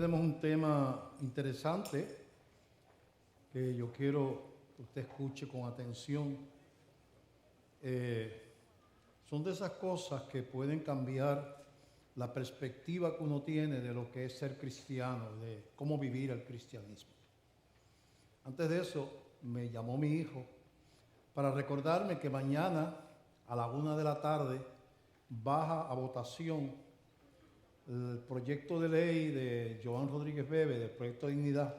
tenemos un tema interesante que yo quiero que usted escuche con atención. Son de esas cosas que pueden cambiar la perspectiva que uno tiene de lo que es ser cristiano, de cómo vivir el cristianismo. Antes de eso, me llamó mi hijo para recordarme que mañana a la 1 de la tarde baja a votación el proyecto de ley de Joan Rodríguez Bebe, del Proyecto de Dignidad,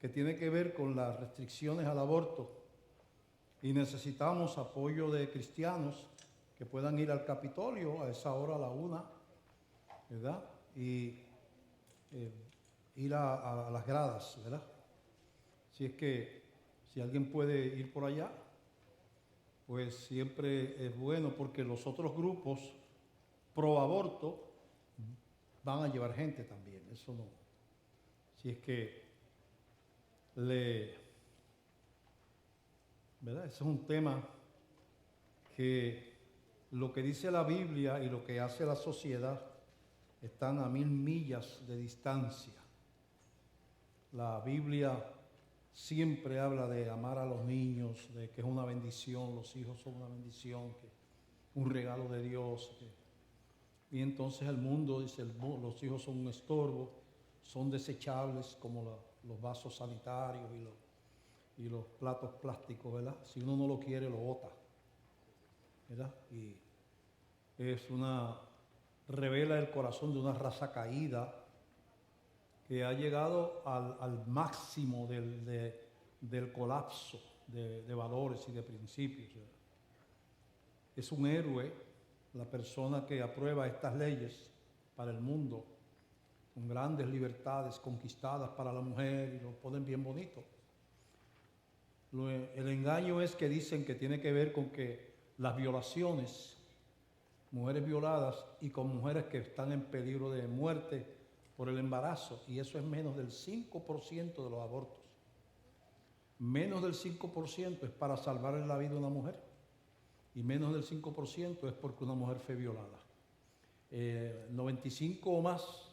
que tiene que ver con las restricciones al aborto. Y necesitamos apoyo de cristianos que puedan ir al Capitolio a esa hora, a la 1, ¿verdad? Y ir a las gradas, ¿verdad? Si es que si alguien puede ir por allá, pues siempre es bueno, porque los otros grupos pro aborto van a llevar gente también, eso no. Si es que ¿verdad? Ese es un tema que lo que dice la Biblia y lo que hace la sociedad están a 1000 millas de distancia. La Biblia siempre habla de amar a los niños, de que es una bendición, los hijos son una bendición, que un regalo de Dios. Y entonces el mundo dice, los hijos son un estorbo, son desechables como los vasos sanitarios y los platos plásticos, ¿verdad? Si uno no lo quiere, lo bota, ¿verdad? Y revela el corazón de una raza caída que ha llegado al máximo del colapso de valores y de principios, ¿verdad? Es un héroe la persona que aprueba estas leyes para el mundo, con grandes libertades conquistadas para la mujer, y lo ponen bien bonito. El engaño es que dicen que tiene que ver con que las violaciones, mujeres violadas y con mujeres que están en peligro de muerte por el embarazo, y eso es menos del 5% de los abortos. Menos del 5% es para salvarle la vida a una mujer, y menos del 5% es porque una mujer fue violada. 95 o más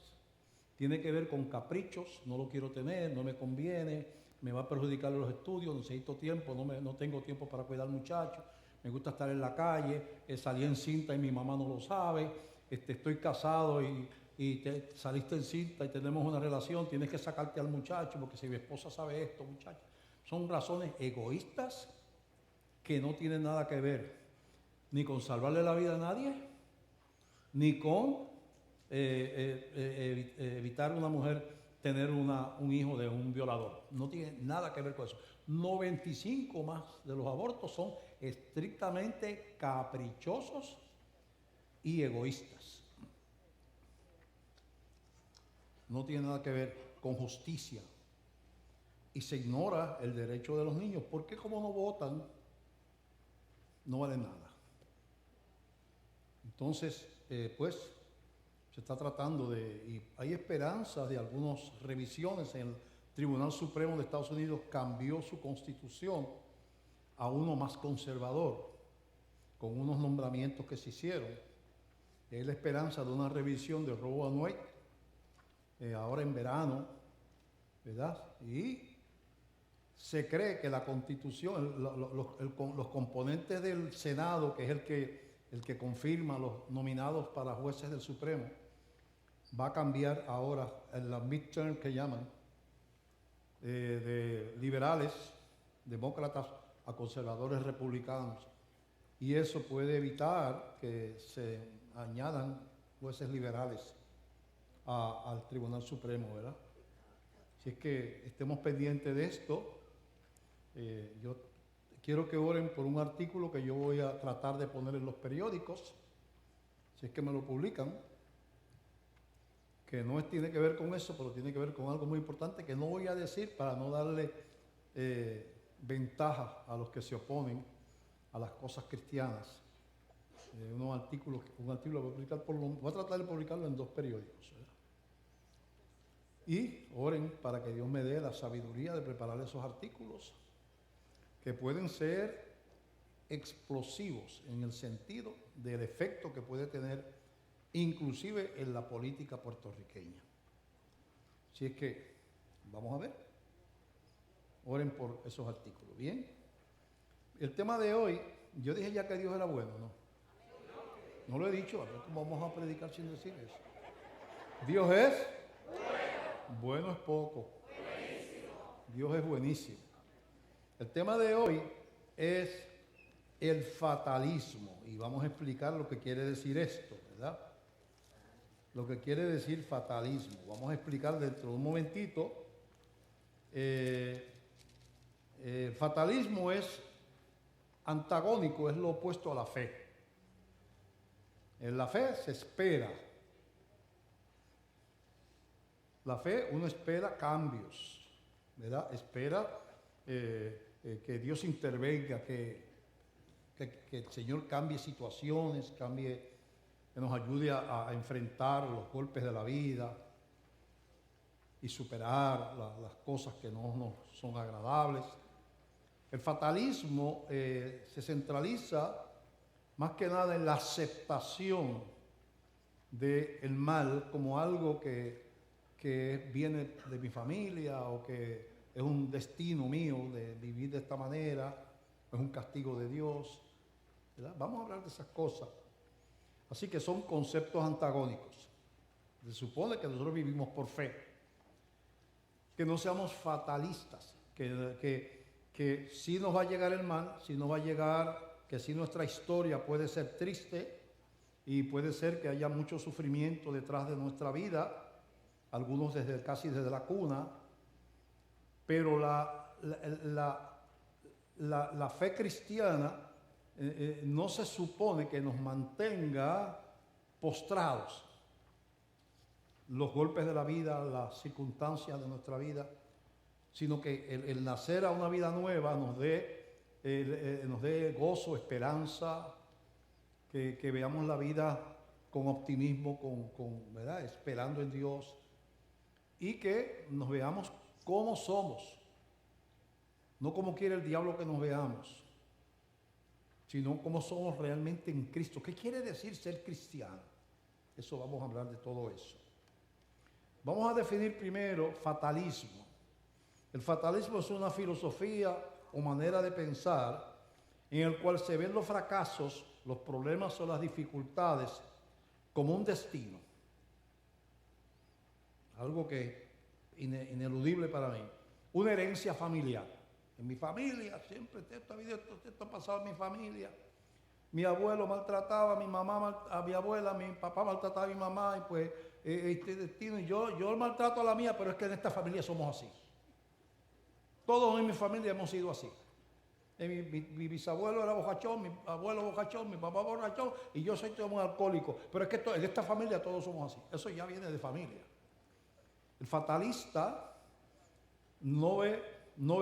tiene que ver con caprichos, no lo quiero tener, no me conviene, me va a perjudicar los estudios, necesito tiempo, no tengo tiempo para cuidar al muchacho, me gusta estar en la calle, salí encinta y mi mamá no lo sabe, estoy casado y saliste encinta y tenemos una relación, tienes que sacarte al muchacho porque si mi esposa sabe esto, muchacho. Son razones egoístas que no tienen nada que ver ni con salvarle la vida a nadie, ni con evitar a una mujer tener un hijo de un violador. No tiene nada que ver con eso. 95 más de los abortos son estrictamente caprichosos y egoístas. No tiene nada que ver con justicia. Y se ignora el derecho de los niños, porque como no votan, no valen nada. Entonces, pues, se está tratando y hay esperanzas de algunas revisiones. El Tribunal Supremo de Estados Unidos cambió su constitución a uno más conservador, con unos nombramientos que se hicieron. Hay la esperanza de una revisión de Roe v. Wade, ahora en verano, ¿verdad? Y se cree que la constitución, los componentes del Senado, que es el que confirma los nominados para jueces del Supremo, va a cambiar ahora en la midterm que llaman, de liberales, demócratas, a conservadores republicanos. Y eso puede evitar que se añadan jueces liberales al Tribunal Supremo, ¿verdad? Si es que estemos pendientes de esto, yo quiero que oren por un artículo que yo voy a tratar de poner en los periódicos, si es que me lo publican, que no tiene que ver con eso, pero tiene que ver con algo muy importante que no voy a decir para no darle ventaja a los que se oponen a las cosas cristianas. Un artículo voy a publicar voy a tratar de publicarlo en 2 periódicos, ¿verdad? Y oren para que Dios me dé la sabiduría de preparar esos artículos, que pueden ser explosivos en el sentido del efecto que puede tener inclusive en la política puertorriqueña. Así es que, vamos a ver. Oren por esos artículos. Bien. El tema de hoy, yo dije ya que Dios era bueno, ¿no? No lo he dicho, a ver cómo vamos a predicar sin decir eso. Dios es bueno es poco. Dios es buenísimo. El tema de hoy es el fatalismo y vamos a explicar lo que quiere decir esto, ¿verdad? Lo que quiere decir fatalismo. Vamos a explicar dentro de un momentito. Fatalismo es antagónico, es lo opuesto a la fe. En la fe se espera. La fe, uno espera cambios, ¿verdad? Espera que Dios intervenga, que el Señor cambie situaciones, que nos ayude a enfrentar los golpes de la vida y superar las cosas que no nos son agradables. El fatalismo se centraliza más que nada en la aceptación del mal como algo que viene de mi familia o que es un destino mío de vivir de esta manera, es un castigo de Dios, ¿verdad? Vamos a hablar de esas cosas. Así que son conceptos antagónicos. Se supone que nosotros vivimos por fe, que no seamos fatalistas, que sí nos va a llegar el mal, sí nos va a llegar, que sí nuestra historia puede ser triste y puede ser que haya mucho sufrimiento detrás de nuestra vida, algunos casi desde la cuna, pero la fe cristiana no se supone que nos mantenga postrados. Los golpes de la vida, las circunstancias de nuestra vida, sino que el nacer a una vida nueva nos dé gozo, esperanza, que veamos la vida con optimismo, ¿verdad? Esperando en Dios, y que nos veamos como somos, no como quiere el diablo que nos veamos, sino como somos realmente en Cristo. ¿Qué quiere decir ser cristiano? Eso vamos a hablar de todo eso. Vamos a definir primero fatalismo. El fatalismo es una filosofía o manera de pensar en el cual se ven los fracasos, los problemas o las dificultades como un destino. Algo que ineludible para mí. Una herencia familiar. En mi familia, siempre esto ha pasado en mi familia. Mi abuelo maltrataba a mi abuela, mi papá maltrataba a mi mamá, y pues este destino. Y yo maltrato a la mía, pero es que en esta familia somos así. Todos en mi familia hemos sido así. Mi bisabuelo era borrachón, mi abuelo borrachón, mi papá borrachón, y yo soy todo un alcohólico. Pero es que en esta familia todos somos así. Eso ya viene de familia. El fatalista no ve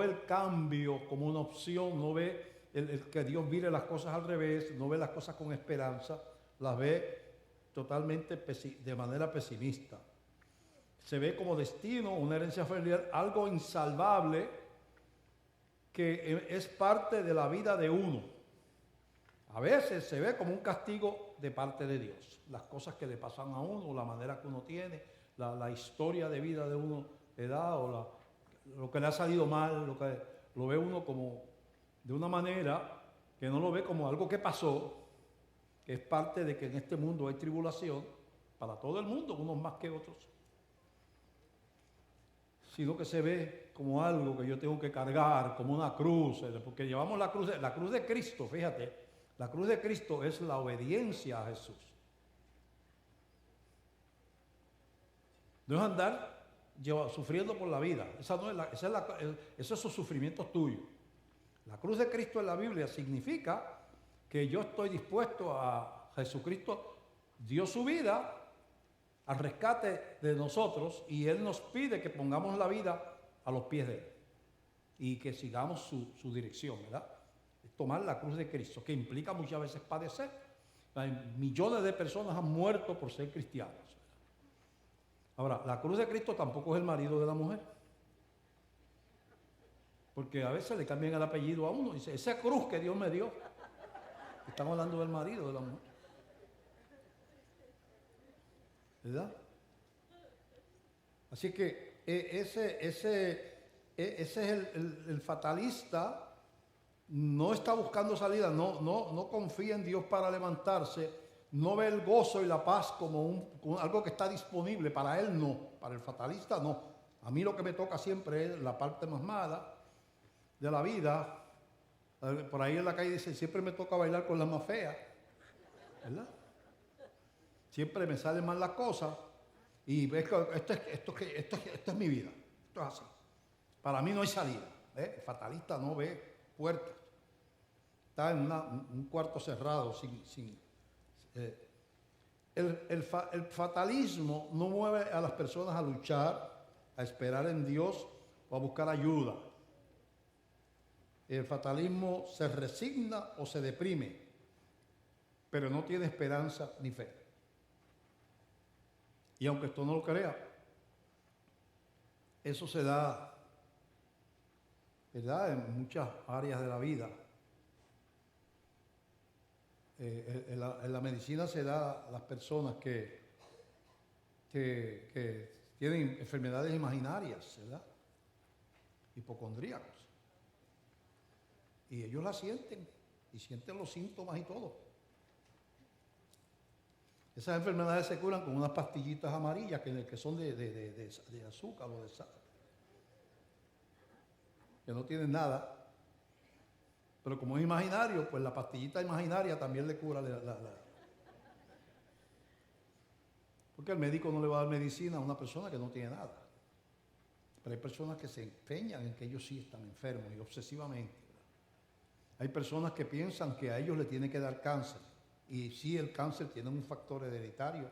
el cambio como una opción, no ve el que Dios mire las cosas al revés, no ve las cosas con esperanza, las ve totalmente de manera pesimista. Se ve como destino, una herencia familiar, algo insalvable que es parte de la vida de uno. A veces se ve como un castigo de parte de Dios, las cosas que le pasan a uno, la manera que uno tiene, la historia de vida de uno le da, o lo que le ha salido mal, lo ve uno como de una manera que no lo ve como algo que pasó, que es parte de que en este mundo hay tribulación para todo el mundo, unos más que otros, sino que se ve como algo que yo tengo que cargar, como una cruz, porque llevamos la cruz de Cristo, fíjate, la cruz de Cristo es la obediencia a Jesús. No es andar sufriendo por la vida. Esos son sufrimientos tuyos. La cruz de Cristo en la Biblia significa que yo estoy dispuesto a Jesucristo, dio su vida al rescate de nosotros y Él nos pide que pongamos la vida a los pies de Él y que sigamos su dirección, ¿verdad? Tomar la cruz de Cristo, que implica muchas veces padecer. Millones de personas han muerto por ser cristianos. Ahora, la cruz de Cristo tampoco es el marido de la mujer. Porque a veces le cambian el apellido a uno y dice, esa cruz que Dios me dio. Estamos hablando del marido de la mujer. ¿Verdad? Así que es el fatalista. No está buscando salida, no confía en Dios para levantarse, no ve el gozo y la paz como algo que está disponible. Para él no, para el fatalista no. A mí lo que me toca siempre es la parte más mala de la vida. Por ahí en la calle dice, siempre me toca bailar con la más fea, ¿verdad? Siempre me salen mal las cosas y ves que esto es mi vida, esto es así. Para mí no hay salida, ¿eh? El fatalista no ve puertas. Está en un cuarto cerrado. El fatalismo no mueve a las personas a luchar, a esperar en Dios o a buscar ayuda. El fatalismo se resigna o se deprime, pero no tiene esperanza ni fe. Y aunque esto no lo crea, eso se da, ¿verdad?, en muchas áreas de la vida. En la medicina se da a las personas que tienen enfermedades imaginarias, ¿verdad? Hipocondríacos. Y ellos la sienten, y sienten los síntomas y todo. Esas enfermedades se curan con unas pastillitas amarillas que son de azúcar o de sal, que no tienen nada. Pero como es imaginario, pues la pastillita imaginaria también le cura porque el médico no le va a dar medicina a una persona que no tiene nada. Pero hay personas que se empeñan en que ellos sí están enfermos y obsesivamente, ¿verdad? Hay personas que piensan que a ellos le tiene que dar cáncer. Y sí, el cáncer tiene un factor hereditario.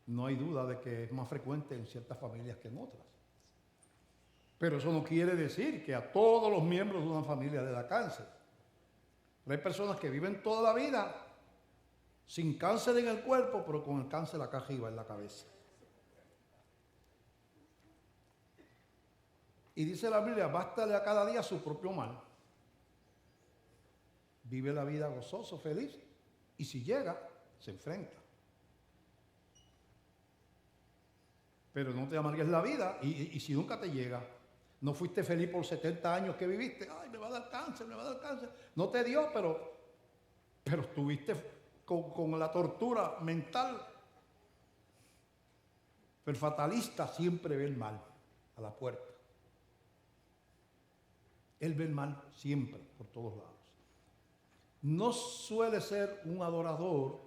No hay duda de que es más frecuente en ciertas familias que en otras. Pero eso no quiere decir que a todos los miembros de una familia le da cáncer. Pero hay personas que viven toda la vida sin cáncer en el cuerpo, pero con el cáncer acá arriba en la cabeza. Y dice la Biblia, bástale a cada día su propio mal. Vive la vida gozoso, feliz, y si llega, se enfrenta. Pero no te amargues la vida, y si nunca te llega, no fuiste feliz por 70 años que viviste, ay, me va a dar cáncer, me va a dar cáncer. No te dio, pero estuviste con la tortura mental. El fatalista siempre ve el mal a la puerta. Él ve el mal siempre, por todos lados. No suele ser un adorador,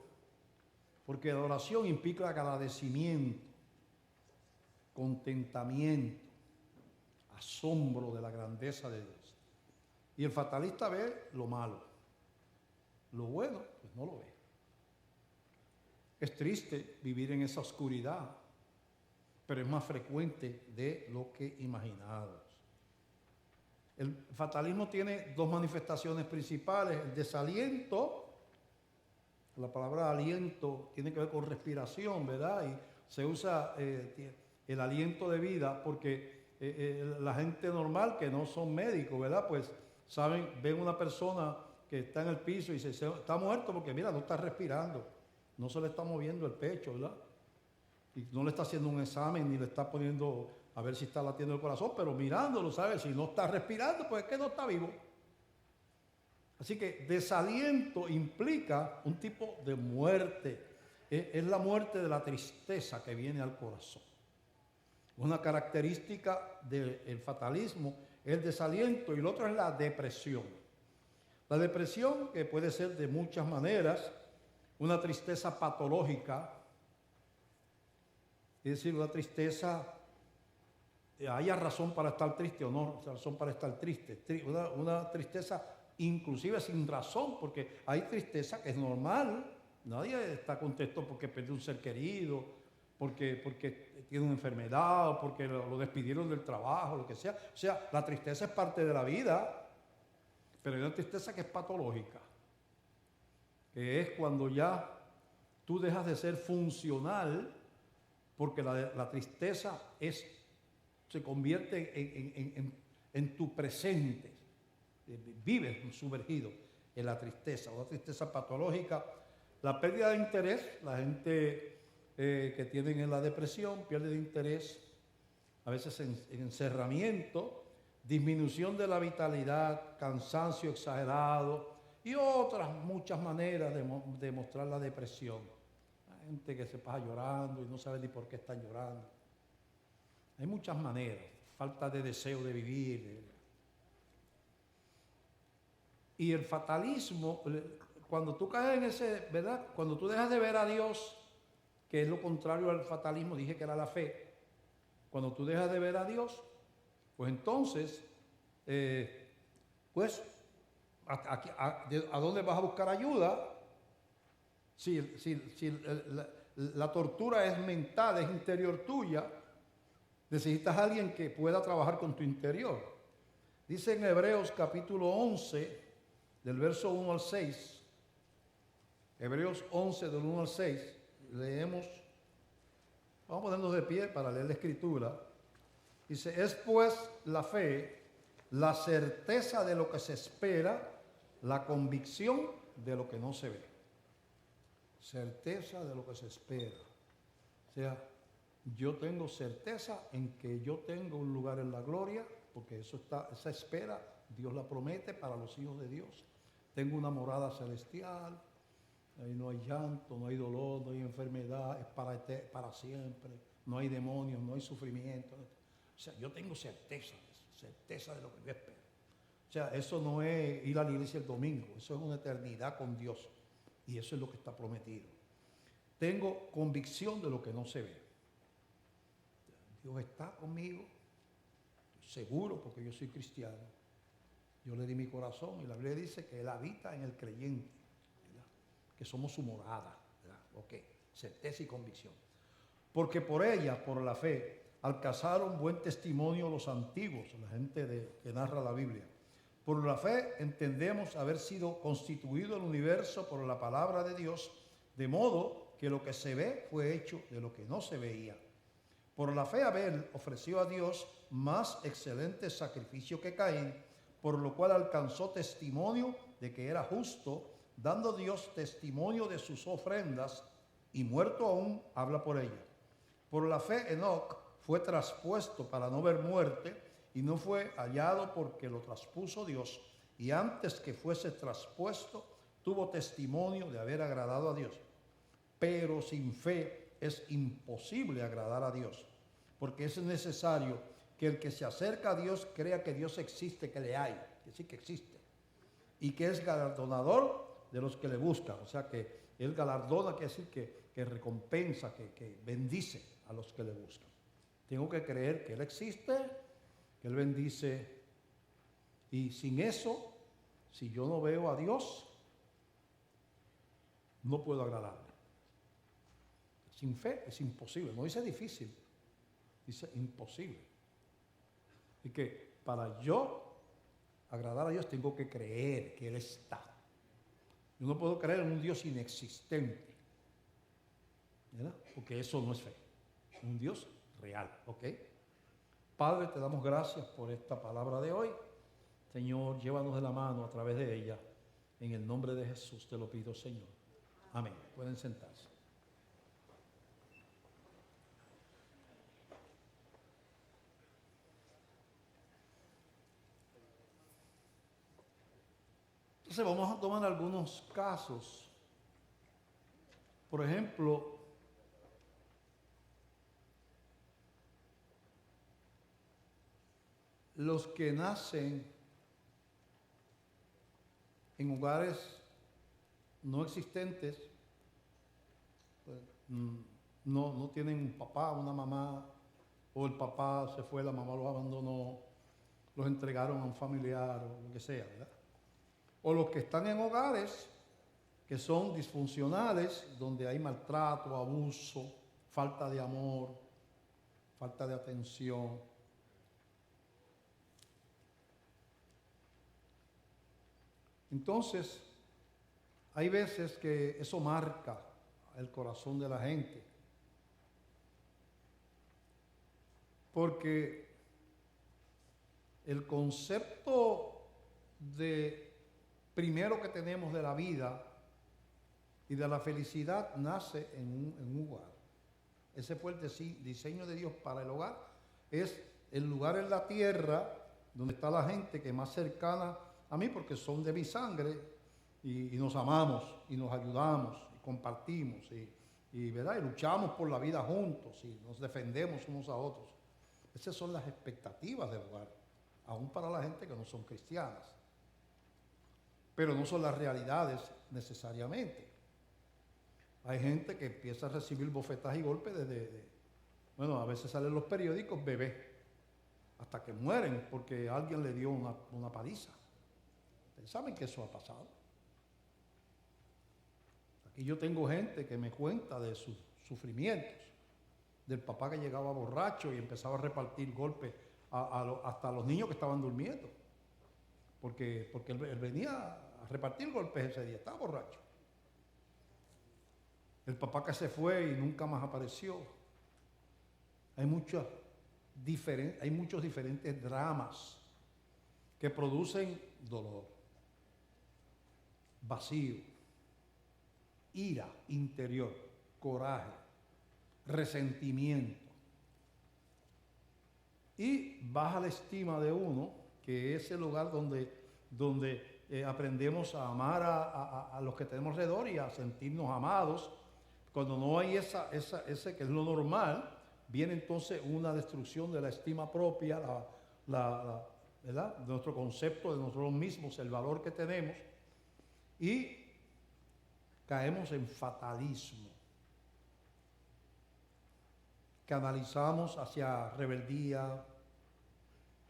porque adoración implica agradecimiento, contentamiento, asombro de la grandeza de Dios. Y el fatalista ve lo malo. Lo bueno, pues no lo ve. Es triste vivir en esa oscuridad, pero es más frecuente de lo que imaginábamos. El fatalismo tiene dos manifestaciones principales: el desaliento. La palabra aliento tiene que ver con respiración, ¿verdad? Y se usa el aliento de vida porque la gente normal que no son médicos, ¿verdad? Pues saben, ven una persona que está en el piso y se está muerto porque mira, no está respirando, no se le está moviendo el pecho, ¿verdad? Y no le está haciendo un examen ni le está poniendo a ver si está latiendo el corazón, pero mirándolo, ¿sabes? Si no está respirando, pues es que no está vivo. Así que desaliento implica un tipo de muerte. Es la muerte de la tristeza que viene al corazón. Una característica del fatalismo es el desaliento y el otro es la depresión. La depresión, que puede ser de muchas maneras, una tristeza patológica, es decir, una tristeza, haya razón para estar triste o no razón para estar triste, una tristeza inclusive sin razón, porque hay tristeza que es normal, nadie está contento porque perdió un ser querido, porque tiene una enfermedad, o porque lo despidieron del trabajo, lo que sea. O sea, la tristeza es parte de la vida, pero hay una tristeza que es patológica, que es cuando ya tú dejas de ser funcional, porque la tristeza se convierte en tu presente. Vives sumergido en la tristeza, una tristeza patológica. La pérdida de interés, la gente que tienen en la depresión pierde de interés a veces encerramiento, disminución de la vitalidad, cansancio exagerado y otras muchas maneras de mostrar la depresión. Hay gente que se pasa llorando y no sabe ni por qué están llorando. Hay muchas maneras, falta de deseo de vivir. Y el fatalismo, cuando tú caes en ese, ¿verdad? Cuando tú dejas de ver a Dios, que es lo contrario al fatalismo, dije que era la fe. Cuando tú dejas de ver a Dios, pues entonces, pues, ¿a dónde vas a buscar ayuda? Si la tortura es mental, es interior tuya, necesitas a alguien que pueda trabajar con tu interior. Dice en Hebreos capítulo 11, del verso 1 al 6, Hebreos 11 del 1 al 6, leemos, vamos a ponernos de pie para leer la escritura. Dice, es pues la fe, la certeza de lo que se espera, la convicción de lo que no se ve. Certeza de lo que se espera. O sea, yo tengo certeza en que yo tengo un lugar en la gloria, porque esa espera, Dios la promete para los hijos de Dios. Tengo una morada celestial, ahí no hay llanto, no hay dolor, no hay enfermedad, es para siempre, no hay demonios, no hay sufrimiento. O sea, yo tengo certeza de lo que yo espero. O sea, eso no es ir a la iglesia el domingo, eso es una eternidad con Dios. Y eso es lo que está prometido. Tengo convicción de lo que no se ve. Dios está conmigo, seguro porque yo soy cristiano. Yo le di mi corazón y la Biblia dice que Él habita en el creyente, ¿verdad? Que somos su morada, ¿verdad? Ok, certeza y convicción. Porque por ella, por la fe, alcanzaron buen testimonio los antiguos, la gente que narra la Biblia. Por la fe entendemos haber sido constituido el universo por la palabra de Dios, de modo que lo que se ve fue hecho de lo que no se veía. Por la fe Abel ofreció a Dios más excelente sacrificio que Caín, por lo cual alcanzó testimonio de que era justo, dando Dios testimonio de sus ofrendas, y muerto aún habla por ella. Por la fe Enoc fue traspuesto para no ver muerte, y no fue hallado porque lo traspuso Dios, y antes que fuese traspuesto tuvo testimonio de haber agradado a Dios. Pero sin fe es imposible agradar a Dios, porque es necesario que el que se acerca a Dios crea que Dios existe, que le hay, que sí que existe, y que es galardonador de los que le buscan. O sea que Él galardona, quiere decir que recompensa, que bendice a los que le buscan. Tengo que creer que Él existe, que Él bendice, y sin eso, si yo no veo a Dios, no puedo agradarle. Sin fe es imposible, no dice difícil, dice imposible. Y que para yo agradar a Dios tengo que creer que Él está. Yo no puedo creer en un Dios inexistente, ¿verdad? Porque eso no es fe, es un Dios real, ¿ok? Padre, te damos gracias por esta palabra de hoy. Señor, llévanos de la mano a través de ella. En el nombre de Jesús te lo pido, Señor. Amén. Pueden sentarse. Entonces vamos a tomar algunos casos. Por ejemplo, los que nacen en hogares no existentes, pues, no tienen un papá, una mamá, o el papá se fue, la mamá los abandonó, los entregaron a un familiar o lo que sea, ¿verdad? O los que están en hogares que son disfuncionales, donde hay maltrato, abuso, falta de amor, falta de atención. Entonces, hay veces que eso marca el corazón de la gente, porque el concepto de primero que tenemos de la vida y de la felicidad nace en un hogar. Ese fue el diseño de Dios para el hogar, es el lugar en la tierra donde está la gente que es más cercana a mí porque son de mi sangre y nos amamos y nos ayudamos y compartimos ¿verdad? Y luchamos por la vida juntos y nos defendemos unos a otros. Esas son las expectativas del hogar, aún para la gente que no son cristianas. Pero no son las realidades necesariamente. Hay gente que empieza a recibir bofetadas y golpes bueno, a veces salen los periódicos bebés, hasta que mueren porque alguien le dio una paliza. Ustedes saben que eso ha pasado. Aquí yo tengo gente que me cuenta de sus sufrimientos, del papá que llegaba borracho y empezaba a repartir golpes hasta a los niños que estaban durmiendo, porque él venía a repartir golpes ese día, estaba borracho. El papá que se fue y nunca más apareció. Hay muchos diferentes dramas que producen dolor, vacío, ira interior, coraje, resentimiento. Y baja la estima de uno, que es el lugar donde aprendemos a amar a los que tenemos alrededor y a sentirnos amados. Cuando no hay ese que es lo normal, viene entonces una destrucción de la estima propia, ¿verdad? De nuestro concepto de nosotros mismos, el valor que tenemos, y caemos en fatalismo. Canalizamos hacia rebeldía.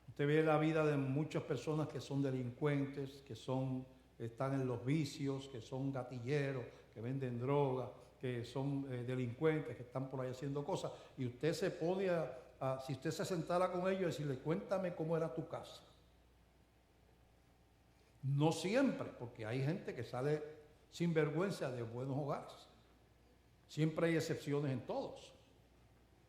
Usted ve la vida de muchas personas que son delincuentes, que están en los vicios, que son gatilleros, que venden droga, que son delincuentes, que están por ahí haciendo cosas, y usted se pone si usted se sentara con ellos y decirle, cuéntame cómo era tu casa. No siempre, porque hay gente que sale sin vergüenza de buenos hogares. Siempre hay excepciones en todos.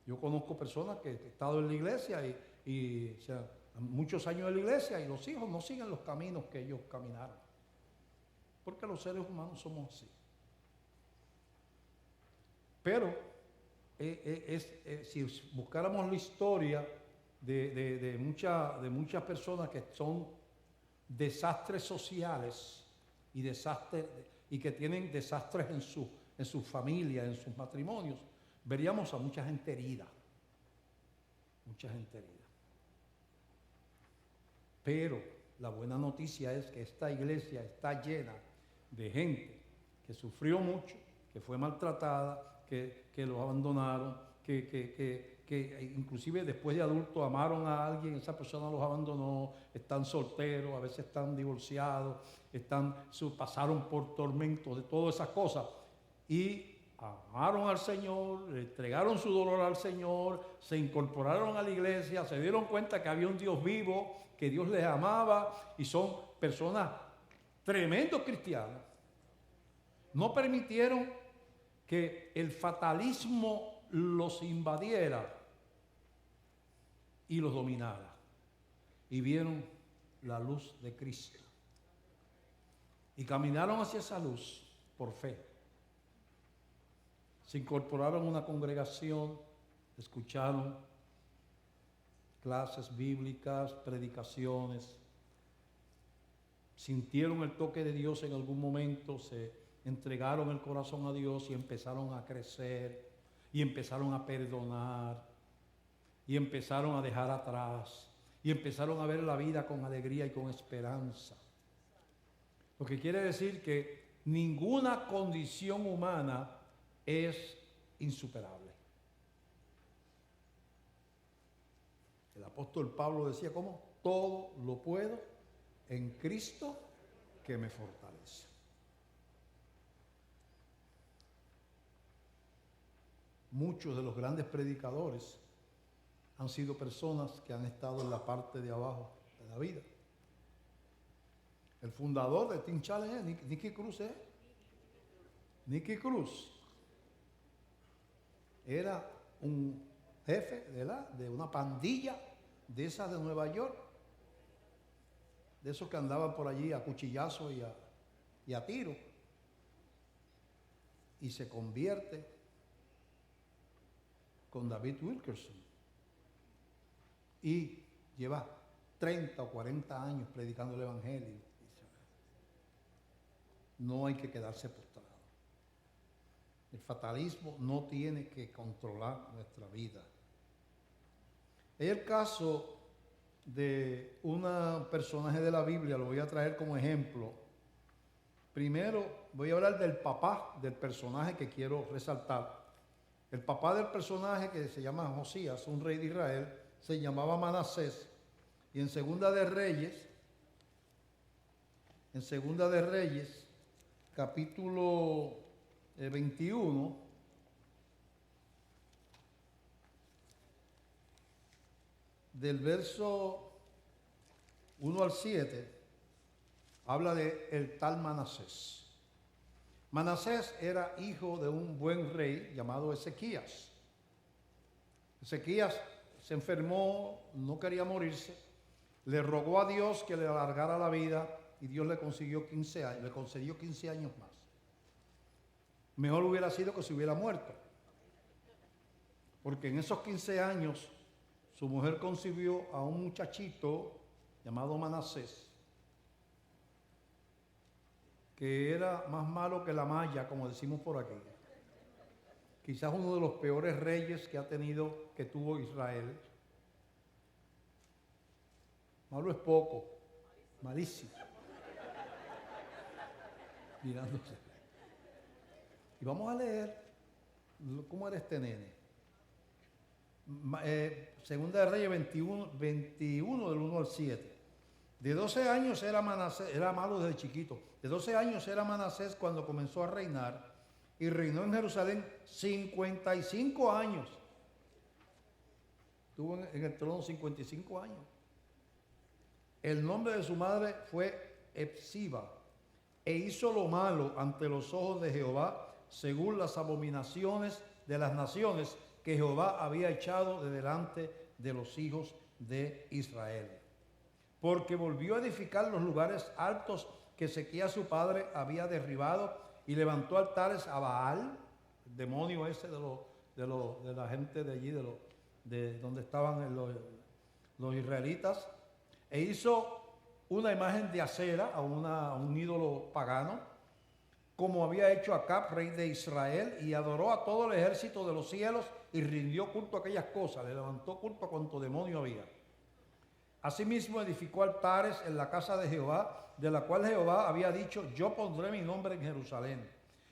Yo conozco personas que han estado en la iglesia y o sea, muchos años en la iglesia y los hijos no siguen los caminos que ellos caminaron. Porque los seres humanos somos así. Pero si buscáramos la historia de muchas personas que son desastres sociales y que tienen desastres en su familia, en sus matrimonios, veríamos a mucha gente herida. Mucha gente herida. Pero la buena noticia es que esta iglesia está llena de gente que sufrió mucho, que fue maltratada, que los abandonaron, que inclusive después de adultos amaron a alguien, esa persona los abandonó, están solteros, a veces están divorciados, pasaron por tormentos de todas esas cosas y amaron al Señor, le entregaron su dolor al Señor, se incorporaron a la iglesia, se dieron cuenta que había un Dios vivo, que Dios les amaba y son personas tremendos cristianos. No permitieron que el fatalismo los invadiera y los dominara. Y vieron la luz de Cristo. Y caminaron hacia esa luz por fe. Se incorporaron a una congregación, escucharon clases bíblicas, predicaciones, sintieron el toque de Dios en algún momento, se entregaron el corazón a Dios y empezaron a crecer y empezaron a perdonar y empezaron a dejar atrás y empezaron a ver la vida con alegría y con esperanza. Lo que quiere decir que ninguna condición humana es insuperable. El apóstol Pablo decía, ¿cómo? Todo lo puedo en Cristo que me fortalece. Muchos de los grandes predicadores han sido personas que han estado en la parte de abajo de la vida. El fundador de Teen Challenge, Nicky Cruz, Nicky Cruz era un jefe de una pandilla de esas de Nueva York, de esos que andaban por allí a cuchillazo y a tiro, y se convierte con David Wilkerson. y lleva 30 o 40 años predicando el Evangelio. No hay que quedarse postrado. El fatalismo no tiene que controlar nuestra vida. Es el caso de un personaje de la Biblia, lo voy a traer como ejemplo. Primero voy a hablar del papá del personaje que quiero resaltar. El papá del personaje, que se llama Josías, un rey de Israel, se llamaba Manasés. Y en Segunda de Reyes, capítulo 21, del verso 1 al 7, habla de el tal Manasés. Manasés era hijo de un buen rey llamado Ezequías. Ezequías se enfermó, no quería morirse, le rogó a Dios que le alargara la vida y Dios le concedió 15 años más. Mejor hubiera sido que se hubiera muerto, porque en esos 15 años su mujer concibió a un muchachito llamado Manasés, que era más malo que la malla, como decimos por aquí. Quizás uno de los peores reyes que tuvo Israel. Malo es poco, malísimo. Mirándose. Y vamos a leer cómo era este nene. Segunda de Reyes 21 del 1 al 7. De 12 años era Manasés, era malo desde chiquito. De 12 años era Manasés cuando comenzó a reinar y reinó en Jerusalén 55 años. Estuvo en el trono 55 años. El nombre de su madre fue Epsiba e hizo lo malo ante los ojos de Jehová según las abominaciones de las naciones que Jehová había echado de delante de los hijos de Israel. Porque volvió a edificar los lugares altos que Ezequías su padre había derribado y levantó altares a Baal, el demonio ese de la gente de allí, de donde estaban los israelitas, e hizo una imagen de acera a un ídolo pagano, como había hecho Acab, rey de Israel, y adoró a todo el ejército de los cielos y rindió culto a aquellas cosas, le levantó culto a cuanto demonio había. Asimismo edificó altares en la casa de Jehová, de la cual Jehová había dicho, yo pondré mi nombre en Jerusalén.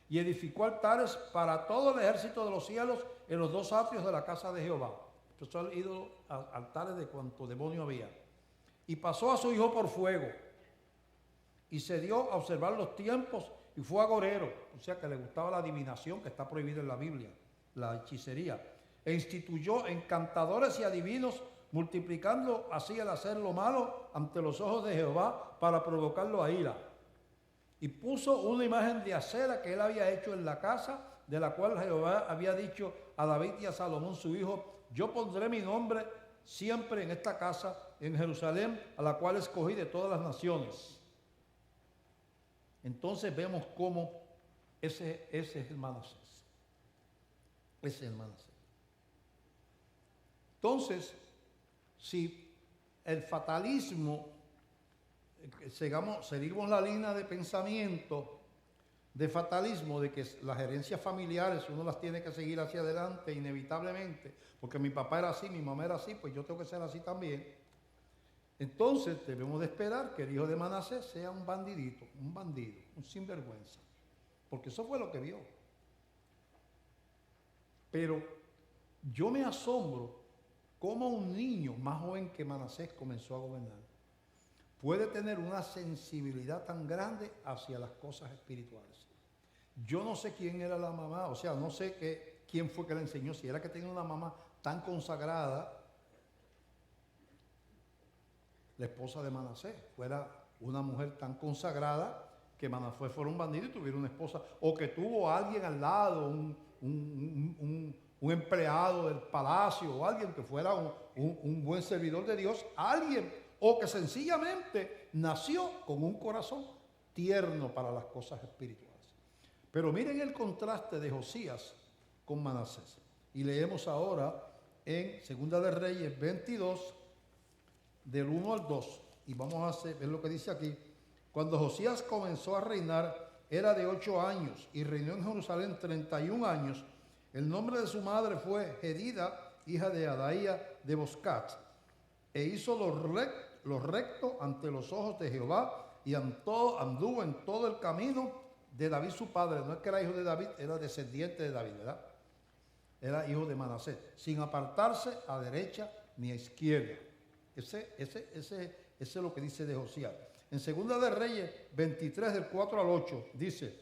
Y edificó altares para todo el ejército de los cielos en los dos atrios de la casa de Jehová. Estos son ídolos, altares de cuanto demonio había. Y pasó a su hijo por fuego. Y se dio a observar los tiempos y fue agorero. O sea que le gustaba la adivinación, que está prohibida en la Biblia, la hechicería. E instituyó encantadores y adivinos, multiplicando así el hacer lo malo ante los ojos de Jehová para provocarlo a ira. Y puso una imagen de acera que él había hecho en la casa, de la cual Jehová había dicho a David y a Salomón su hijo, yo pondré mi nombre siempre en esta casa, en Jerusalén, a la cual escogí de todas las naciones. Entonces vemos cómo ese es el Manasés. Ese es el Manasés. Entonces, si el fatalismo, seguimos la línea de pensamiento de fatalismo, de que las herencias familiares uno las tiene que seguir hacia adelante inevitablemente, porque mi papá era así, mi mamá era así, pues yo tengo que ser así también. Entonces debemos de esperar que el hijo de Manasés sea un bandidito, un bandido, un sinvergüenza, porque eso fue lo que vio. Pero yo me asombro cómo un niño más joven que Manasés comenzó a gobernar puede tener una sensibilidad tan grande hacia las cosas espirituales. Yo no sé quién era la mamá, o sea, no sé quién fue que le enseñó, si era que tenía una mamá tan consagrada, la esposa de Manasés, fuera una mujer tan consagrada que Manasés fuera un bandido y tuviera una esposa, o que tuvo a alguien al lado, un empleado del palacio, o alguien que fuera un buen servidor de Dios, alguien, o que sencillamente nació con un corazón tierno para las cosas espirituales. Pero miren el contraste de Josías con Manasés. Y leemos ahora en Segunda de Reyes 22, del 1 al 2. Y vamos a ver lo que dice aquí. Cuando Josías comenzó a reinar, era de 8 años y reinó en Jerusalén 31 años. El nombre de su madre fue Jedida, hija de Adaía de Boscat. E hizo lo recto ante los ojos de Jehová y anduvo en todo el camino de David su padre. No es que era hijo de David, era descendiente de David, ¿verdad? Era hijo de Manasés, sin apartarse a derecha ni a izquierda. Ese es lo que dice de Josías. En Segunda de Reyes 23 del 4 al 8 dice: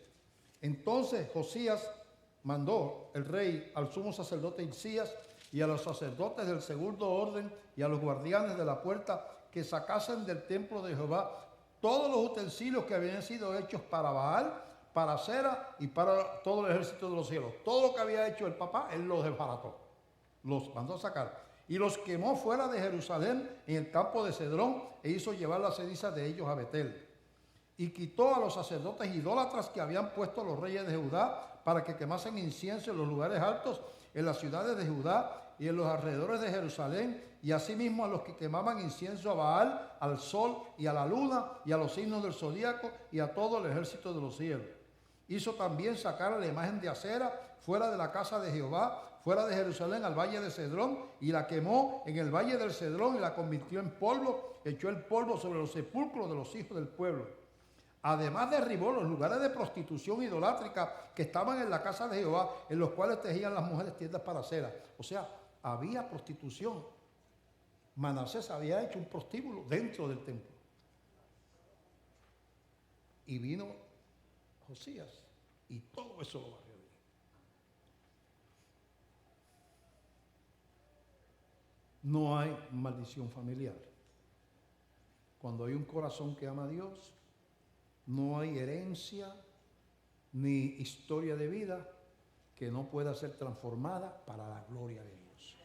entonces Josías mandó el rey al sumo sacerdote Hilcías y a los sacerdotes del segundo orden y a los guardianes de la puerta que sacasen del templo de Jehová todos los utensilios que habían sido hechos para Baal, para Acera y para todo el ejército de los cielos. Todo lo que había hecho el papá, él los desbarató, los mandó a sacar. Y los quemó fuera de Jerusalén en el campo de Cedrón e hizo llevar las cenizas de ellos a Betel. Y quitó a los sacerdotes idólatras que habían puesto los reyes de Judá para que quemasen incienso en los lugares altos, en las ciudades de Judá y en los alrededores de Jerusalén, y asimismo a los que quemaban incienso a Baal, al sol y a la luna y a los signos del zodíaco y a todo el ejército de los cielos. Hizo también sacar a la imagen de Acera fuera de la casa de Jehová, fuera de Jerusalén al valle de Cedrón, y la quemó en el valle del Cedrón y la convirtió en polvo, echó el polvo sobre los sepulcros de los hijos del pueblo. Además derribó los lugares de prostitución idolátrica que estaban en la casa de Jehová, en los cuales tejían las mujeres tiendas para cera. O sea, había prostitución. Manasés había hecho un prostíbulo dentro del templo. Y vino Josías y todo eso lo barrió. No hay maldición familiar. Cuando hay un corazón que ama a Dios, no hay herencia ni historia de vida que no pueda ser transformada para la gloria de Dios.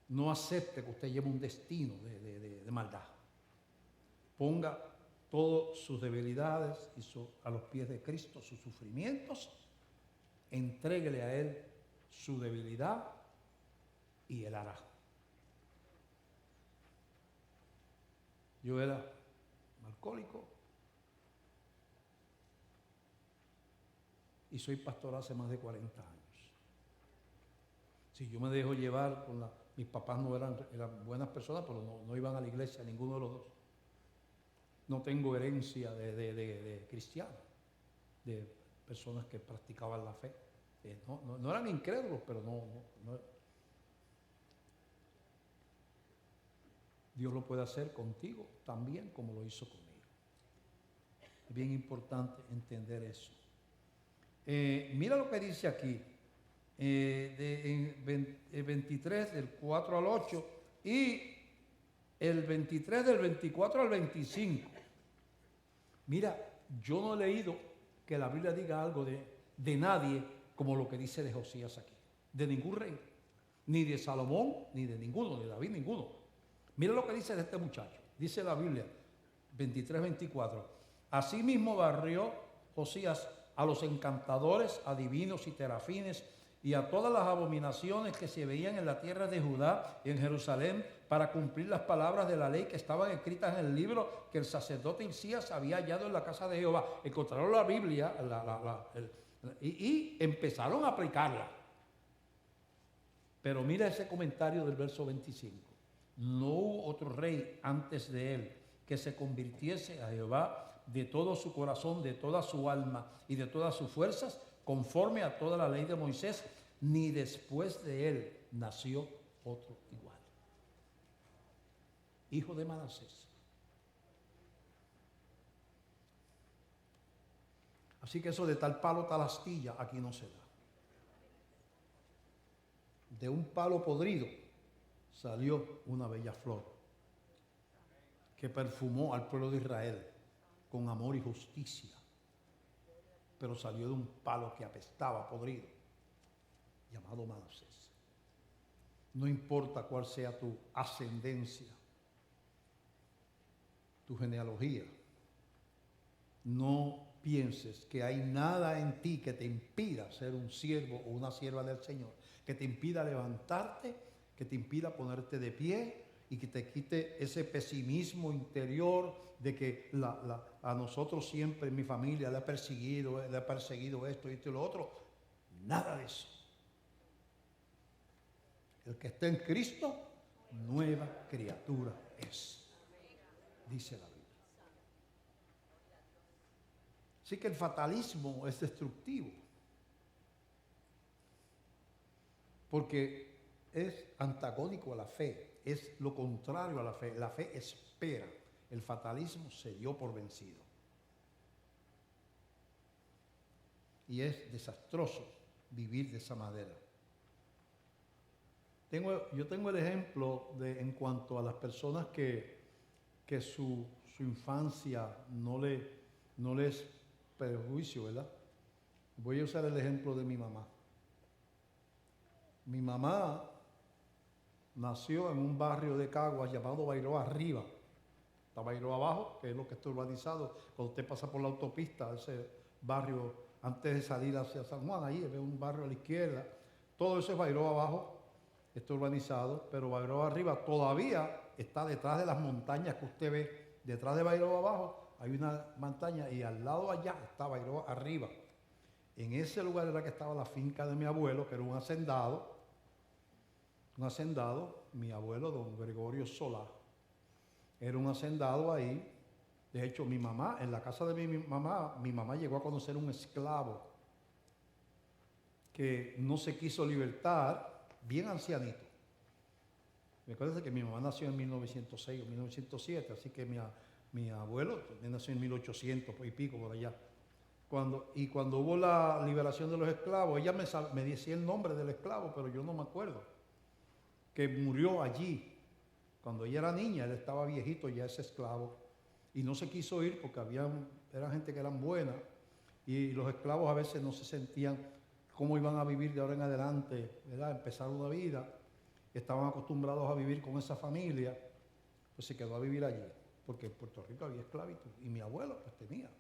No acepte que usted lleve un destino de maldad. Ponga todas sus debilidades a los pies de Cristo, sus sufrimientos. Entréguele a Él su debilidad y Él hará. Yo era alcohólico y soy pastor hace más de 40 años. Si yo me dejo llevar mis papás no eran buenas personas, pero no iban a la iglesia, ninguno de los dos. No tengo herencia de cristianos, de personas que practicaban la fe. No eran incrédulos, pero no. Dios lo puede hacer contigo también como lo hizo conmigo. Es bien importante entender eso. Mira lo que dice aquí, en 23 del 4 al 8 y el 23 del 24 al 25. Mira, yo no he leído que la Biblia diga algo de nadie como lo que dice de Josías aquí. De ningún rey, ni de Salomón, ni de ninguno, ni de David, ninguno. Mira lo que dice de este muchacho. Dice la Biblia, 23-24. Asimismo barrió Josías a los encantadores, adivinos y terafines y a todas las abominaciones que se veían en la tierra de Judá y en Jerusalén para cumplir las palabras de la ley que estaban escritas en el libro que el sacerdote Hilcías había hallado en la casa de Jehová. Encontraron la Biblia y empezaron a aplicarla. Pero mira ese comentario del verso 25. No hubo otro rey antes de él que se convirtiese a Jehová de todo su corazón, de toda su alma y de todas sus fuerzas, conforme a toda la ley de Moisés, ni después de él nació otro igual. Hijo de Manasés. Así que eso de tal palo, tal astilla, aquí no se da. De un palo podrido salió una bella flor que perfumó al pueblo de Israel con amor y justicia, pero salió de un palo que apestaba, podrido, llamado Manasés. No importa cuál sea tu ascendencia, tu genealogía, no pienses que hay nada en ti que te impida ser un siervo o una sierva del Señor, que te impida levantarte, que te impida ponerte de pie y que te quite ese pesimismo interior de que a nosotros siempre en mi familia le ha perseguido esto y lo otro. Nada de eso. El que está en Cristo, nueva criatura es, dice la Biblia. Así que el fatalismo es destructivo, porque es antagónico a la fe, es lo contrario a la fe. La fe espera, el fatalismo se dio por vencido. Y es desastroso vivir de esa manera. Yo tengo el ejemplo en cuanto a las personas que su infancia no les perjuicio, ¿verdad? Voy a usar el ejemplo de mi mamá. Mi mamá nació en un barrio de Caguas llamado Bairoa Arriba. Está Bairoa Abajo, que es lo que está urbanizado. Cuando usted pasa por la autopista, ese barrio, antes de salir hacia San Juan, ahí ve un barrio a la izquierda. Todo eso es Bairoa Abajo, está urbanizado, pero Bairoa Arriba todavía está detrás de las montañas que usted ve. Detrás de Bairoa Abajo hay una montaña y al lado allá está Bairoa Arriba. En ese lugar era que estaba la finca de mi abuelo, que era un hacendado. Un hacendado, mi abuelo, don Gregorio Solá. Era un hacendado ahí. De hecho, mi mamá, en la casa de mi mamá llegó a conocer un esclavo que no se quiso libertar, bien ancianito. Recuerden que mi mamá nació en 1906 o 1907, así que mi abuelo también nació en 1800 y pico por allá. Cuando hubo la liberación de los esclavos, ella me decía el nombre del esclavo, pero yo no me acuerdo, que murió allí. Cuando ella era niña, él estaba viejito ya, ese esclavo, y no se quiso ir porque era gente que eran buenas, y los esclavos a veces no se sentían cómo iban a vivir de ahora en adelante, ¿verdad? Empezar una vida. Estaban acostumbrados a vivir con esa familia, pues se quedó a vivir allí, porque en Puerto Rico había esclavitud, y mi abuelo pues tenía,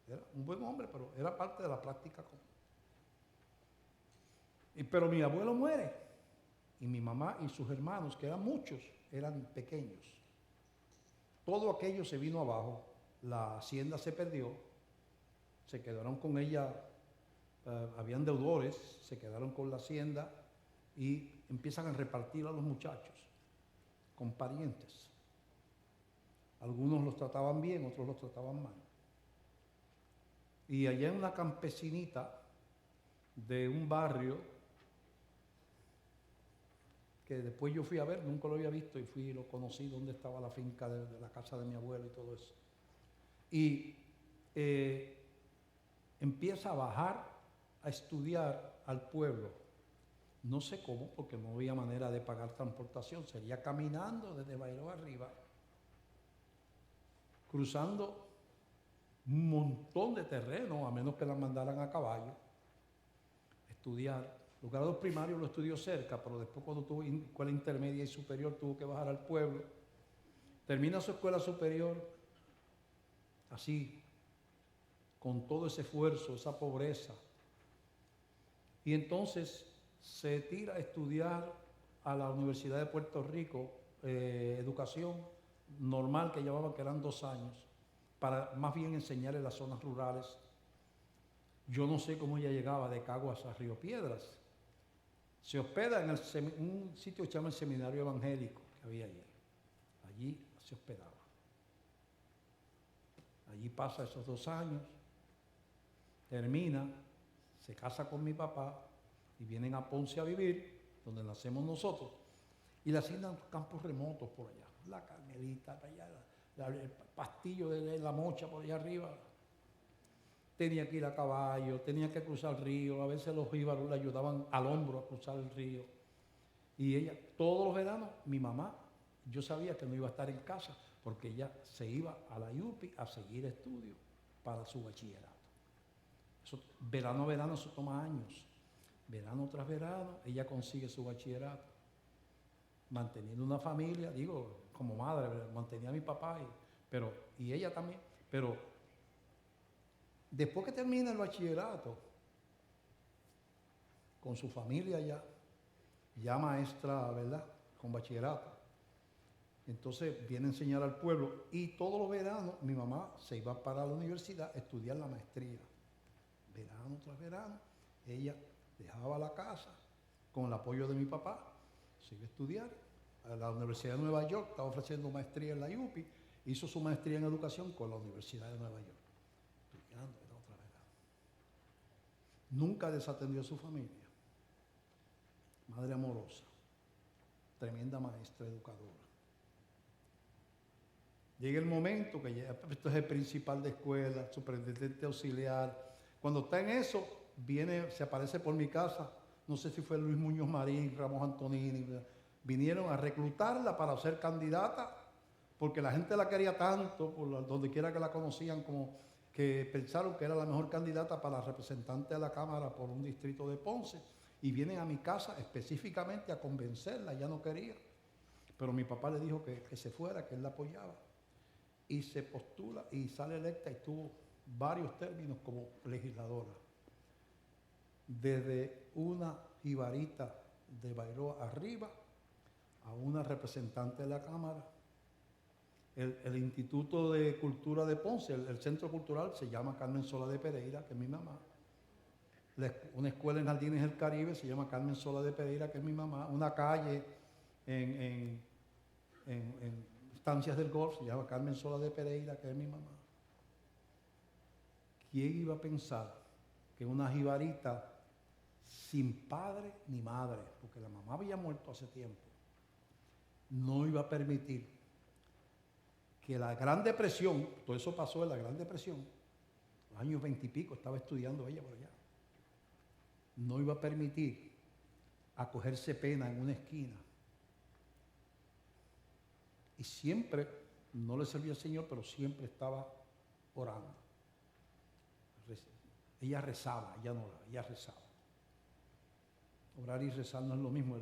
era un buen hombre, pero era parte de la práctica común. Pero mi abuelo muere, y mi mamá y sus hermanos, que eran muchos, eran pequeños. Todo aquello se vino abajo, la hacienda se perdió, se quedaron con ella, habían deudores, se quedaron con la hacienda y empiezan a repartir a los muchachos con parientes. Algunos los trataban bien, otros los trataban mal. Y allá en una campesinita de un barrio, que después yo fui a ver, nunca lo había visto y fui y lo conocí, donde estaba la finca de la casa de mi abuelo y todo eso. Y empieza a bajar a estudiar al pueblo. No sé cómo, porque no había manera de pagar transportación, sería caminando desde Bairoa Arriba, cruzando un montón de terreno, a menos que la mandaran a caballo, estudiar. Los grados primarios lo estudió cerca, pero después cuando tuvo escuela intermedia y superior tuvo que bajar al pueblo. Termina su escuela superior así, con todo ese esfuerzo, esa pobreza. Y entonces se tira a estudiar a la Universidad de Puerto Rico, educación normal que llamaban, que eran 2 años, para más bien enseñar en las zonas rurales. Yo no sé cómo ella llegaba de Caguas a Río Piedras. Se hospeda en un sitio que se llama el Seminario Evangélico que había allí. Allí se hospedaba. Allí pasa esos 2 años, termina, se casa con mi papá y vienen a Ponce a vivir, donde nacemos nosotros, y le asignan campos remotos por allá, la Carmelita, para allá, el pastillo de la Mocha por allá arriba. Tenía que ir a caballo, tenía que cruzar el río, a veces los jíbaros le ayudaban al hombro a cruzar el río. Y ella, todos los veranos, mi mamá, yo sabía que no iba a estar en casa, porque ella se iba a la IUPI a seguir estudios para su bachillerato. Eso, verano a verano, eso toma años. Verano tras verano, ella consigue su bachillerato. Manteniendo una familia, digo, como madre, mantenía a mi papá, y ella también, pero después que termina el bachillerato, con su familia ya maestra, ¿verdad?, con bachillerato, Entonces viene a enseñar al pueblo y todos los veranos mi mamá se iba para la universidad a estudiar la maestría. Verano tras verano, ella dejaba la casa con el apoyo de mi papá, se iba a estudiar a la Universidad de Nueva York, estaba ofreciendo maestría en la UPI, hizo su maestría en educación con la Universidad de Nueva York, estudiando era otra verano. Nunca desatendió a su familia, madre amorosa, tremenda maestra educadora. Llega el momento que ya, esto es el principal de escuela, superintendente auxiliar. Cuando está en eso, viene, se aparece por mi casa, no sé si fue Luis Muñoz Marín, Ramos Antonini, vinieron a reclutarla para ser candidata, porque la gente la quería tanto, por donde quiera que la conocían, como que pensaron que era la mejor candidata para representante de la Cámara por un distrito de Ponce, y vienen a mi casa específicamente a convencerla, ella no quería, pero mi papá le dijo que se fuera, que él la apoyaba. Y se postula y sale electa y tuvo varios términos como legisladora. Desde una jibarita de Bairoa arriba a una representante de la Cámara. El Instituto de Cultura de Ponce, el Centro Cultural, se llama Carmen Sola de Pereira, que es mi mamá. Una escuela en Jardines del Caribe se llama Carmen Sola de Pereira, que es mi mamá. Una calle en Estancias del Golf se llama Carmen Sola de Pereira, que es mi mamá. ¿Quién iba a pensar que una jibarita sin padre ni madre, porque la mamá había muerto hace tiempo, no iba a permitir que la Gran Depresión, todo eso pasó en la Gran Depresión, los años 20 y pico, estaba estudiando ella por allá, no iba a permitir acogerse pena en una esquina? Y siempre, no le servía al Señor, pero siempre estaba orando. Ella rezaba, ella no oraba, ella rezaba. Orar y rezar no es lo mismo.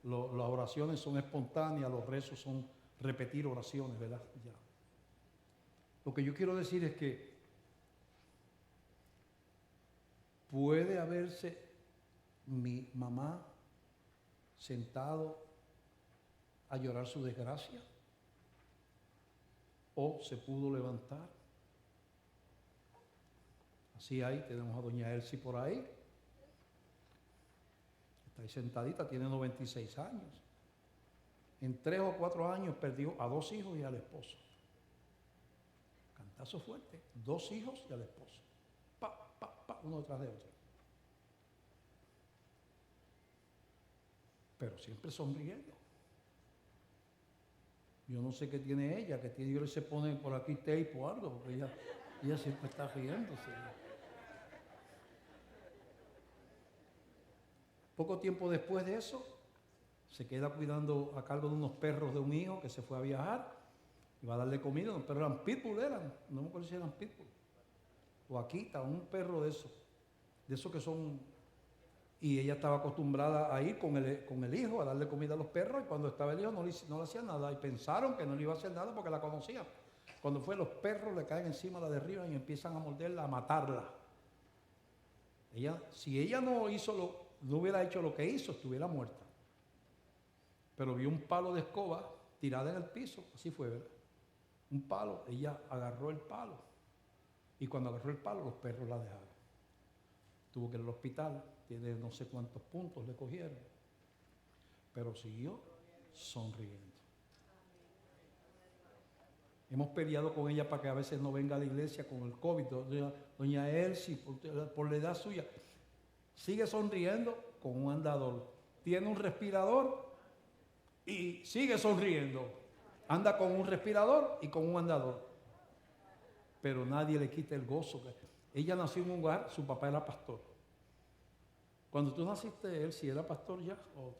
Las oraciones son espontáneas, los rezos son repetir oraciones, ¿verdad? Ya. Lo que yo quiero decir es que puede haberse mi mamá sentado a llorar su desgracia, o se pudo levantar. Así ahí tenemos a doña Elsie por ahí. Está ahí sentadita, tiene 96 años. En 3 o 4 años perdió a 2 hijos y al esposo. Cantazo fuerte, 2 hijos y al esposo. Uno detrás de otro. Pero siempre sonriendo. Yo no sé qué tiene ella, que tiene, yo se pone por aquí tape o algo, porque ella siempre está riéndose. Poco tiempo después de eso, se queda cuidando a cargo de unos perros de un hijo que se fue a viajar, y va a darle comida. Los perros eran pitbull, no me acuerdo si eran pitbull, o Akita, un perro de esos que son. Y ella estaba acostumbrada a ir con el hijo a darle comida a los perros, y cuando estaba el hijo no le hacía nada, y pensaron que no le iba a hacer nada porque la conocían. Cuando fue, los perros le caen encima, la derriban y empiezan a morderla, a matarla. Si ella no hubiera hecho lo que hizo, estuviera muerta. Pero vio un palo de escoba tirada en el piso, así fue, ¿verdad? Un palo, ella agarró el palo, y cuando agarró el palo, los perros la dejaron. Tuvo que ir al hospital, tiene no sé cuántos puntos le cogieron, pero siguió sonriendo. Hemos peleado con ella para que a veces no venga a la iglesia con el COVID. Doña Elsie, por la edad suya, sigue sonriendo con un andador. Tiene un respirador y sigue sonriendo. Anda con un respirador y con un andador. Pero nadie le quita el gozo. Ella nació en un hogar, su papá era pastor. Cuando tú naciste, él sí era pastor ya. O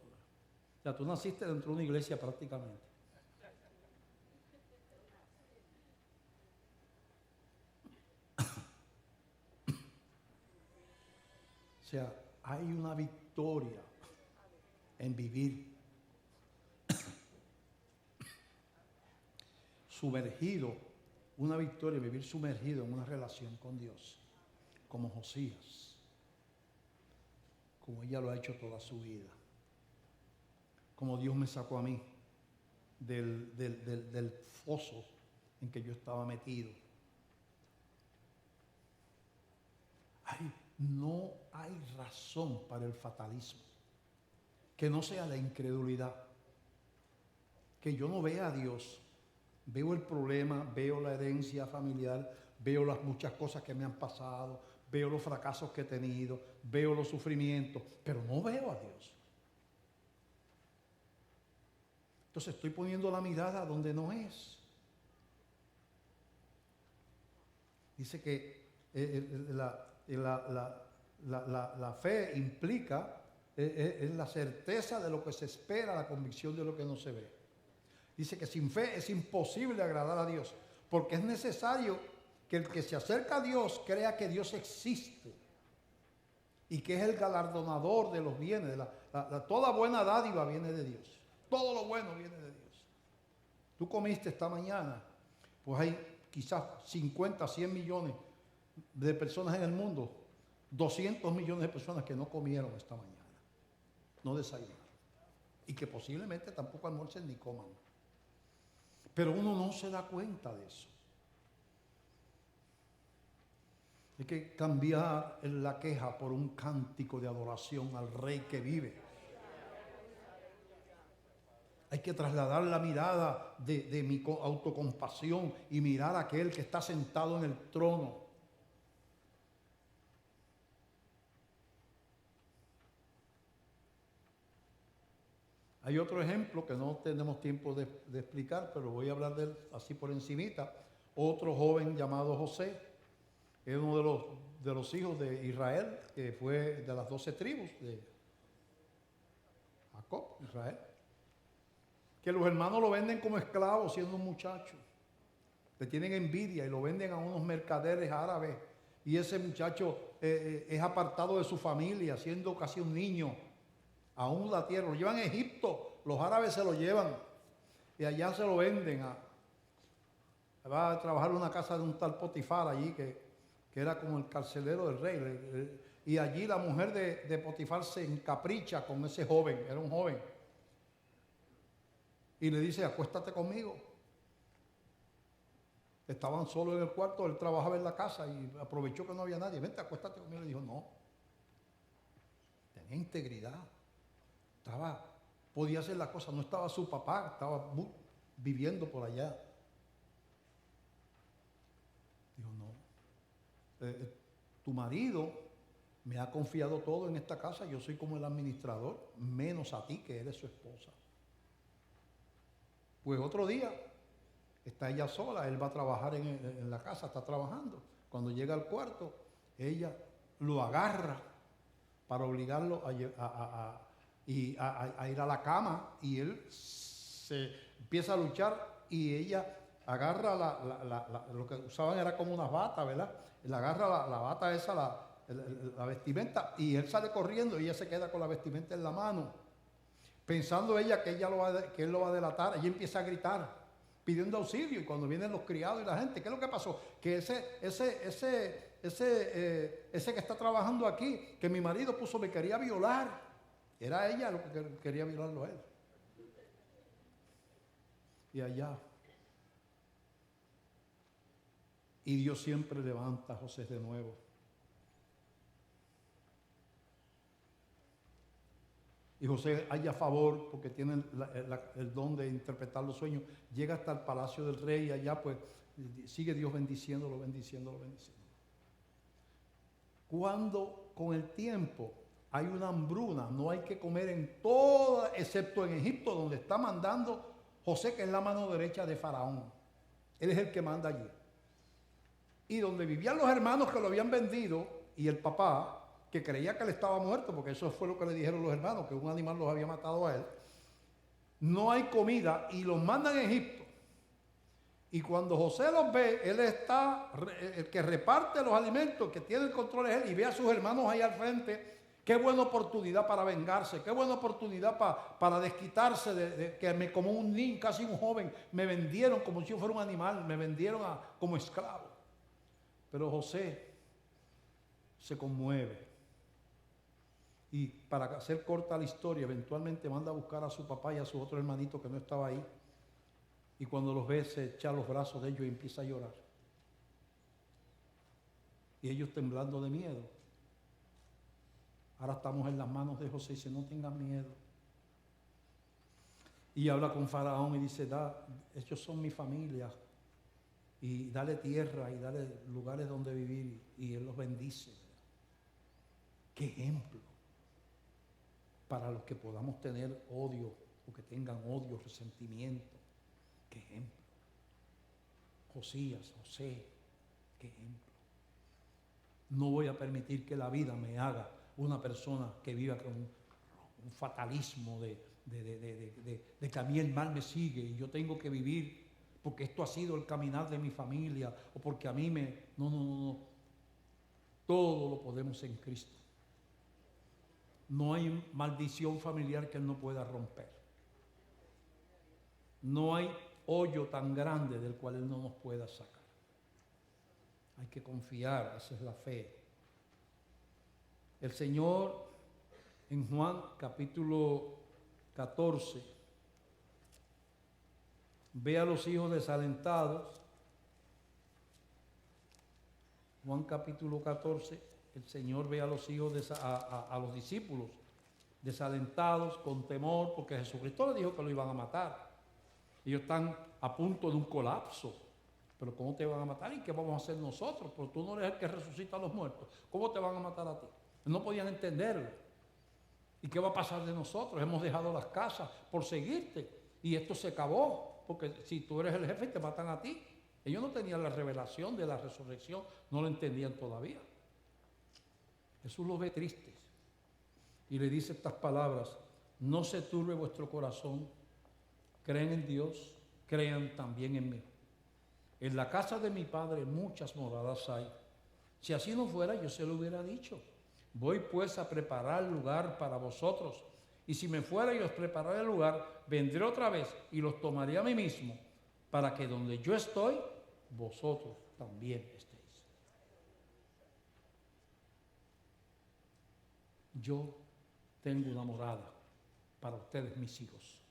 sea, tú naciste dentro de una iglesia prácticamente. O sea, hay una victoria en vivir sumergido, una victoria en vivir sumergido en una relación con Dios, como Josías, como ella lo ha hecho toda su vida, como Dios me sacó a mí del foso en que yo estaba metido. No hay razón para el fatalismo que no sea la incredulidad. Que yo no vea a Dios, veo el problema, veo la herencia familiar, veo las muchas cosas que me han pasado, veo los fracasos que he tenido, veo los sufrimientos, pero no veo a Dios. Entonces estoy poniendo la mirada donde no es. Dice que la fe implica es la certeza de lo que se espera, la convicción de lo que no se ve. Dice que sin fe es imposible agradar a Dios, porque es necesario que el que se acerca a Dios crea que Dios existe y que es el galardonador de los bienes. Toda buena dádiva viene de Dios. Todo lo bueno viene de Dios. Tú comiste esta mañana, pues hay quizás 50, 100 millones de personas en el mundo, 200 millones de personas que no comieron esta mañana, no desayunaron, y que posiblemente tampoco almuercen ni coman. Pero uno no se da cuenta de eso. Hay que cambiar la queja por un cántico de adoración al Rey que vive. Hay que trasladar la mirada de mi autocompasión y mirar a aquel que está sentado en el trono. Hay otro ejemplo que no tenemos tiempo de explicar, pero voy a hablar de él así por encimita. Otro joven llamado José, es uno de los hijos de Israel, que fue de las 12 tribus de Jacob, Israel. Que los hermanos lo venden como esclavo siendo un muchacho. Le tienen envidia y lo venden a unos mercaderes árabes. Y ese muchacho es apartado de su familia, siendo casi un niño. Aún la tierra, lo llevan a Egipto, los árabes se lo llevan y allá se lo venden. Va a trabajar en una casa de un tal Potifar allí, que era como el carcelero del rey. Y allí la mujer de Potifar se encapricha con ese joven, era un joven. Y le dice, acuéstate conmigo. Estaban solos en el cuarto, él trabajaba en la casa y aprovechó que no había nadie. Vente, acuéstate conmigo. Le dijo, no. Tenía integridad. Podía hacer las cosas, no estaba su papá, estaba viviendo por allá. Dijo, no, tu marido me ha confiado todo en esta casa, yo soy como el administrador, menos a ti que eres su esposa. Pues otro día, está ella sola, él va a trabajar en la casa, está trabajando. Cuando llega al cuarto, ella lo agarra para obligarlo a ir a la cama, y él se empieza a luchar y ella agarra lo que usaban era como unas batas, ¿verdad? Él agarra la bata esa, la vestimenta, y él sale corriendo y ella se queda con la vestimenta en la mano, pensando ella que él lo va a delatar. Ella empieza a gritar, pidiendo auxilio, y cuando vienen los criados y la gente, ¿qué es lo que pasó? Que ese que está trabajando aquí, que mi marido me quería violar. Era ella lo que quería violarlo a él. Y allá. Y Dios siempre levanta a José de nuevo. Y José halla favor porque tiene el don de interpretar los sueños. Llega hasta el palacio del rey y allá pues sigue Dios bendiciéndolo. Cuando con el tiempo hay una hambruna, no hay que comer en toda, excepto en Egipto, donde está mandando José, que es la mano derecha de Faraón. Él es el que manda allí. Y donde vivían los hermanos que lo habían vendido, y el papá, que creía que él estaba muerto, porque eso fue lo que le dijeron los hermanos, que un animal los había matado a él, no hay comida y los mandan a Egipto. Y cuando José los ve, él está, el que reparte los alimentos, el que tiene el control es él, y ve a sus hermanos ahí al frente. Qué buena oportunidad para vengarse, qué buena oportunidad para desquitarse de que como un niño, casi un joven, me vendieron como si yo fuera un animal, me vendieron como esclavo. Pero José se conmueve. Y para hacer corta la historia, eventualmente manda a buscar a su papá y a su otro hermanito que no estaba ahí. Y cuando los ve, se echa a los brazos de ellos y empieza a llorar. Y ellos temblando de miedo. Ahora estamos en las manos de José y dice, no tengan miedo. Y habla con Faraón y dice, ellos son mi familia. Y dale tierra y dale lugares donde vivir. Y él los bendice. Qué ejemplo para los que podamos tener odio o que tengan odio, resentimiento. Qué ejemplo. Josías, José, qué ejemplo. No voy a permitir que la vida me haga una persona que viva con un fatalismo de que a mí el mal me sigue y yo tengo que vivir porque esto ha sido el caminar de mi familia o porque a mí me... No. Todo lo podemos en Cristo. No hay maldición familiar que Él no pueda romper. No hay hoyo tan grande del cual Él no nos pueda sacar. Hay que confiar, esa es la fe. El Señor en Juan capítulo 14 ve a los hijos desalentados. Juan capítulo 14, el Señor ve a los hijos, a los discípulos desalentados, con temor, porque Jesucristo le dijo que lo iban a matar. Ellos están a punto de un colapso. Pero ¿cómo te van a matar? ¿Y qué vamos a hacer nosotros? Pero tú no eres el que resucita a los muertos. ¿Cómo te van a matar a ti? No podían entenderlo. ¿Y qué va a pasar de nosotros? Hemos dejado las casas por seguirte. Y esto se acabó. Porque si tú eres el jefe, te matan a ti. Ellos no tenían la revelación de la resurrección. No lo entendían todavía. Jesús los ve tristes. Y le dice estas palabras. No se turbe vuestro corazón. Creen en Dios. Crean también en mí. En la casa de mi Padre muchas moradas hay. Si así no fuera, yo se lo hubiera dicho. Voy pues a preparar lugar para vosotros. Y si me fuera y os preparara el lugar, vendré otra vez y los tomaré a mí mismo, para que donde yo estoy, vosotros también estéis. Yo tengo una morada para ustedes, mis hijos.